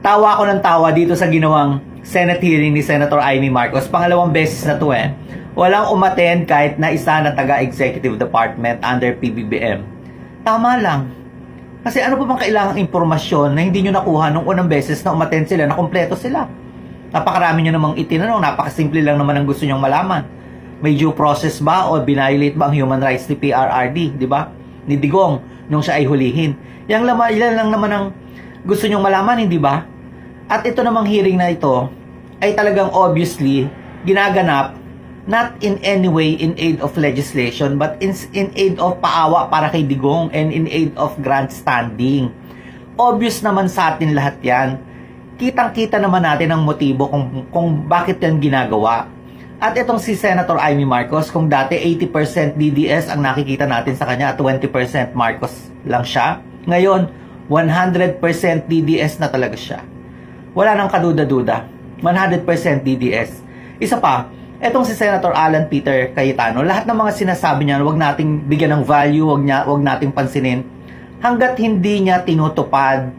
Tawa ako ng tawa dito sa ginawang Senate hearing ni Senator Amy Marcos. Pangalawang beses na to eh. Walang umattend kahit na isa na taga-executive department under PBBM. Tama lang. Kasi ano pa bang kailangang impormasyon na hindi nyo nakuha nung unang beses na umattend sila, na kompleto sila? Napakarami nyo namang itinanong, napakasimple lang naman ang gusto nyong malaman. May due process ba o binviolate ba ang human rights ni PRRD, di ba? Ni Digong, nung siya ay hulihin. Yan lang naman ang gusto nyong malaman, hindi ba? At ito namang hearing na ito ay talagang obviously ginaganap not in any way in aid of legislation but in aid of paawa para kay Digong and in aid of grandstanding. Obvious naman sa atin lahat yan. Kitang-kita naman natin ang motibo kung bakit yan ginagawa. At itong si Senator Amy Marcos, kung dati 80% DDS ang nakikita natin sa kanya at 20% Marcos lang siya, ngayon 100% DDS na talaga siya. Wala nang kaduda-duda. 100% DDS. Isa pa, etong si Senator Alan Peter Cayetano, lahat ng mga sinasabi niya, wag nating bigyan ng value, wag nating pansinin, hanggat hindi niya tinutupad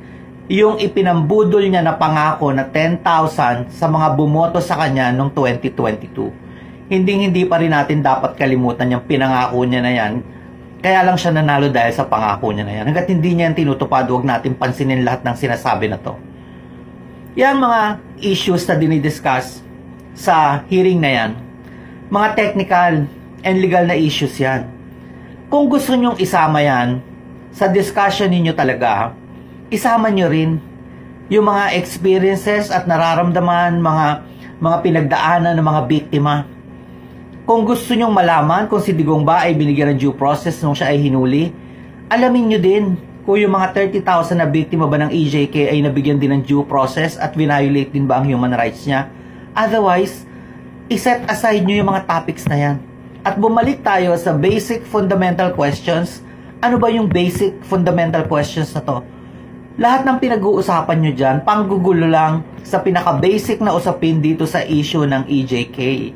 yung ipinambudol niya na pangako na 10,000 sa mga bumoto sa kanya noong 2022. Hindi pa rin natin dapat kalimutan yung pinangako niya na yan. Kaya lang siya nanalo dahil sa pangako niya na yan. Hanggat hindi niya yan tinutupad, wag natin pansinin lahat ng sinasabi na to. Yan mga issues na dinidiscuss sa hearing na yan, mga technical and legal na issues yan. Kung gusto nyong isama yan sa discussion ninyo talaga, isama nyo rin yung mga experiences at nararamdaman, mga pinagdaanan ng mga biktima. Kung gusto nyong malaman kung si Digong ba ay binigyan ng due process nung siya ay hinuli, alamin nyo din kung yung mga 30,000 na biktima ba ng EJK ay nabigyan din ng due process at violate din ba ang human rights niya. Otherwise, iset aside nyo yung mga topics na yan. At bumalik tayo sa basic fundamental questions. Ano ba yung basic fundamental questions na to? Lahat ng pinag-uusapan nyo dyan, panggugulo lang sa pinaka-basic na usapin dito sa issue ng EJK.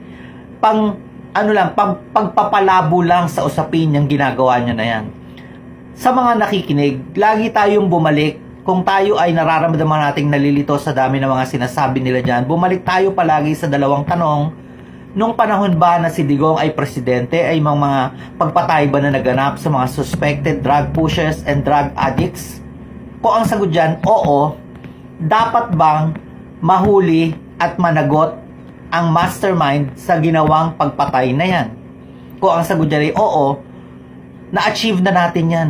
Pagpapalabo lang sa usapin yung ginagawa nyo na yan. Sa mga nakikinig, lagi tayong bumalik. Kung tayo ay nararamdaman nating nalilito sa dami ng mga sinasabi nila dyan, bumalik tayo palagi sa dalawang tanong. Nung panahon ba na si Digong ay presidente, ay mga pagpatay ba na naganap sa mga suspected drug pushers and drug addicts? Kung ang sagot dyan, oo, dapat bang mahuli at managot ang mastermind sa ginawang pagpatay na yan? Kung ang sagot dyan ay oo, na-achieve na natin yan.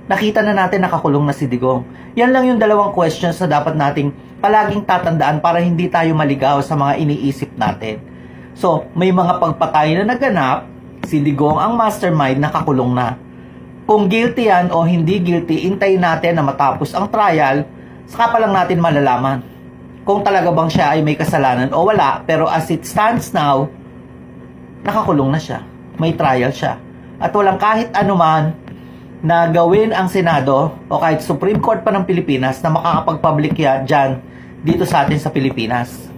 Nakita na natin nakakulong na si Digong. Yan lang yung dalawang questions na dapat nating palaging tatandaan para hindi tayo maligaw sa mga iniisip natin. So, may mga pagpatay na naganap, si Digong ang mastermind, nakakulong na. Kung guilty yan o hindi guilty, intayin natin na matapos ang trial, saka pa lang natin malalaman kung talaga bang siya ay may kasalanan o wala. Pero as it stands now, nakakulong na siya. May trial siya. At walang kahit anuman na gawin ang Senado o kahit Supreme Court pa ng Pilipinas na makakapag-public dyan dito sa atin sa Pilipinas.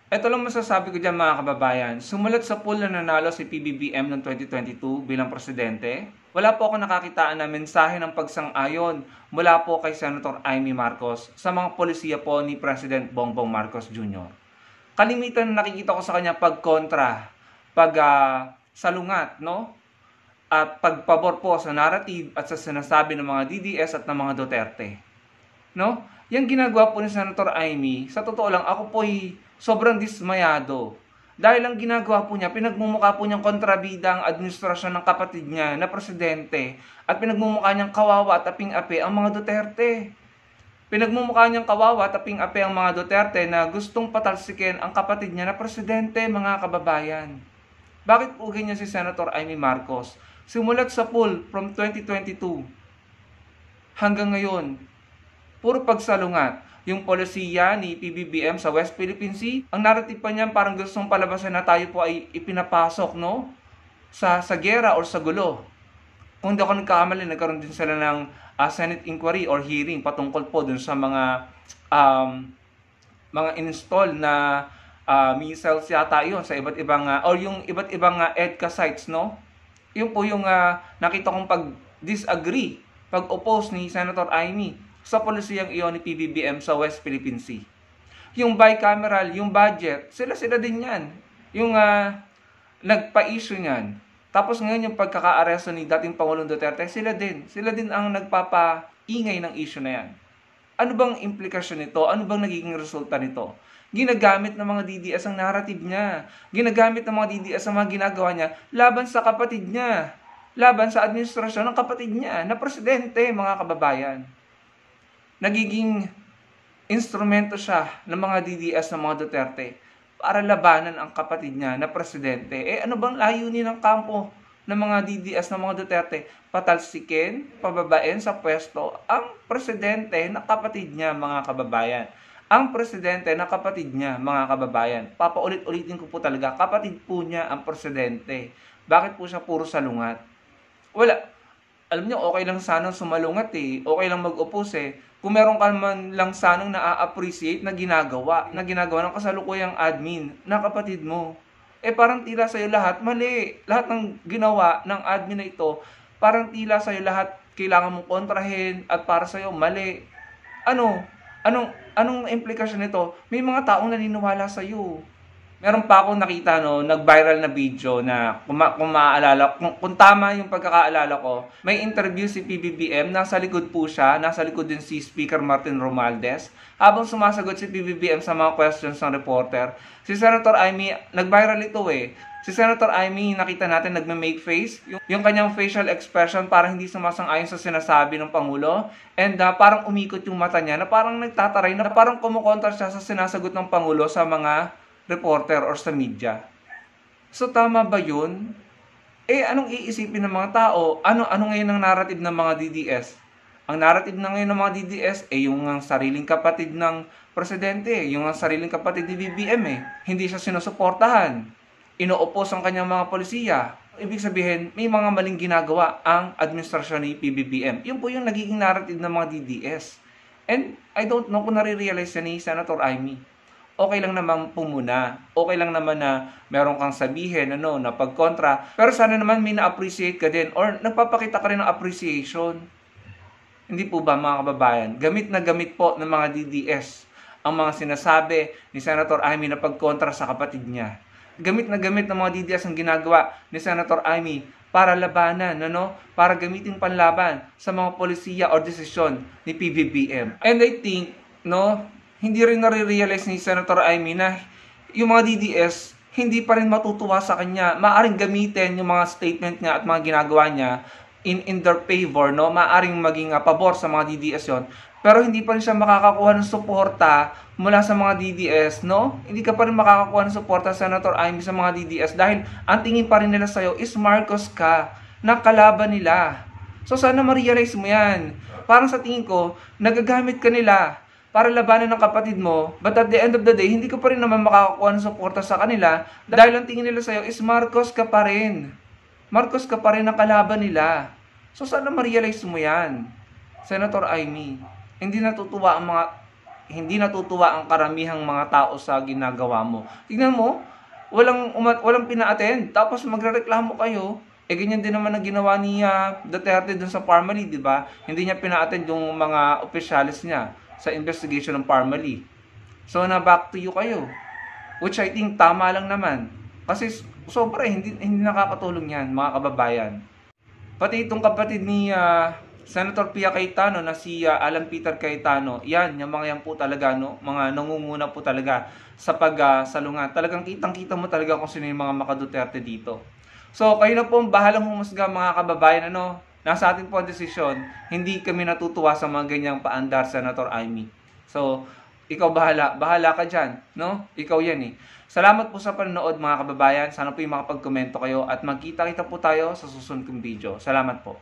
Ito lang masasabi ko dyan mga kababayan. Sumulat sa pool na nanalo si PBBM noong 2022 bilang presidente, wala po ako nakakitaan na mensahe ng pagsang-ayon mula po kay Senator Amy Marcos sa mga polisiya po ni President Bongbong Marcos Jr. Kalimitan na nakikita ko sa kanya pagkontra, salungat, no? At pagpabor po sa narrative at sa sinasabi ng mga DDS at ng mga Duterte. No? Yung ginagawa po ni Senator Amy, sa totoo lang, ako po'y sobrang dismayado. Dahil ang ginagawa po niya, pinagmumukha po niyang kontrabida ang administrasyon ng kapatid niya na presidente at pinagmumukha niyang kawawa at aping-api ang mga Duterte. Pinagmumukha niyang kawawa at aping-api ang mga Duterte na gustong patalsikin ang kapatid niya na presidente, mga kababayan. Bakit po ganyan si Senator Amy Marcos? Simulat sa pool from 2022 hanggang ngayon, puro pagsalungat. Yung polisiya ni PBBM sa West Philippine Sea, ang narrative pa niyan parang gustong palabasan na tayo po ay ipinapasok, no? Sa gera or sa gulo. Kung hindi ako nagkakamali, nagkaroon din sila ng Senate inquiry or hearing patungkol po dun sa mga install na missiles yata yun sa iba't ibang or yung iba't ibang EDCA sites, no? Yun po yung nakita kong pag-disagree, pag-oppose ni Senator Amy sa polisiyang iyon ni PBBM sa West Philippine Sea. Yung bicameral, yung budget, sila din yan. Yung nagpa-issue niyan. Tapos ngayon yung pagkaka-aresto ni dating Pangulong Duterte, sila din ang nagpapaingay ng issue na yan. Ano bang implikasyon nito? Ano bang nagiging resulta nito? Ginagamit ng mga DDS ang narrative niya. Ginagamit ng mga DDS ang mga ginagawa niya laban sa kapatid niya. Laban sa administrasyon ng kapatid niya na presidente, mga kababayan. Nagiging instrumento siya ng mga DDS ng mga Duterte para labanan ang kapatid niya na presidente. Ano bang layunin ng kampo ng mga DDS ng mga Duterte? Patalsikin, pababain sa pwesto ang presidente na kapatid niya, mga kababayan. Ang presidente na kapatid niya, mga kababayan. Papaulit-ulitin ko po talaga, kapatid po niya ang presidente. Bakit po siya puro salungat? Wala. Alam niyo, okay lang sanang sumalungat Okay lang mag-oppose Kung meron ka man lang sanang na-appreciate na ginagawa ng kasalukuyang admin na kapatid mo. Parang tila sa'yo lahat mali. Lahat ng ginawa ng admin na ito, parang tila sa'yo lahat kailangan mong kontrahin at para sa'yo mali. Anong implikasyon nito? May mga taong naniniwala sa'yo. Meron pa akong nakita, nag-viral na video na kung maaalala, kung tama yung pagkakaalala ko, may interview si PBBM, nasa likod po siya, nasa likod din si Speaker Martin Romualdez. Habang sumasagot si PBBM sa mga questions ng reporter, si Senator Amy, nag-viral ito Si Senator Amy, nakita natin nagme-make face, yung kanyang facial expression parang hindi sumasang-ayon sa sinasabi ng Pangulo, and parang umikot yung mata niya na parang nagtataray, na parang kumukontra siya sa sinasagot ng Pangulo sa mga reporter or sa media. So tama ba yun? Anong iisipin ng mga tao? Ano ngayon ang narrative ng mga DDS? Ang narrative na ngayon ng mga DDS yung sariling kapatid ng presidente, yung sariling kapatid ni BBM Hindi siya sinusuportahan. Ino-oppose ang kanyang mga polisiya. Ibig sabihin, may mga maling ginagawa ang administrasyon ni PBBM. Yun po yung nagiging narrative ng mga DDS. And I don't know kung nare-realize ni Senator Amy. Okay lang naman pumuna. Okay lang naman na meron kang sabihin, na pagkontra. Pero sana naman may na-appreciate ka din or nagpapakita ka rin ng appreciation. Hindi po ba, mga kababayan? Gamit na gamit po ng mga DDS ang mga sinasabi ni Senator Amy na pagkontra sa kapatid niya. Gamit na gamit ng mga DDS ang ginagawa ni Senator Amy para labanan, para gamitin panlaban sa mga polisiya o desisyon ni PBBM. And I think, hindi rin nare-realize ni Senator Amy na yung mga DDS hindi pa rin matutuwa sa kanya. Maaring gamitin yung mga statement niya at mga ginagawa niya in their favor, maaring maging pabor sa mga DDS yon. Pero hindi pa rin siya makakakuha ng suporta mula sa mga DDS, Hindi ka pa rin makakakuha ng suporta, Senator Amy, sa mga DDS dahil ang tingin pa rin nila sa'yo is Marcos ka, na kalaban nila. So sana ma-realize mo yan. Parang sa tingin ko, nagagamit ka nila para labanan ng kapatid mo, but at the end of the day, hindi ka pa rin naman makakakuha ng suporta sa kanila dahil ang tingin nila sa'yo is Marcos ka pa rin. Marcos ka pa rin ang kalaban nila. So sana ma-realize mo yan, Senator Amy. Hindi natutuwa ang karamihang mga tao sa ginagawa mo. Tingnan mo, walang pina-attend, tapos magrereklamo kayo. Ganyan din naman ang ginawa ni Duterte dun sa Parmali, di ba? Hindi niya pina-attend yung mga opisyalis niya sa investigation ng Parmali. So na back to you kayo. Which I think tama lang naman. Kasi sobra hindi nakakatulong yan, mga kababayan. Pati itong kapatid ni Senator Pia Cayetano na si Alan Peter Cayetano, yung mga yan po talaga, mga nangunguna po talaga sa pagsalungat. Talagang kitang-kita mo talaga kung sino yung mga maka-Duterte dito. So kayo na po ang bahalang humusga, mga kababayan, Nasa atin po ang desisyon, hindi kami natutuwa sa mga ganyang paandar, Senator Amy. So, ikaw bahala ka dyan, Ikaw yan Salamat po sa panonood, mga kababayan. Sana po yung makapag-komento kayo at magkita-kita po tayo sa susunod kong video. Salamat po.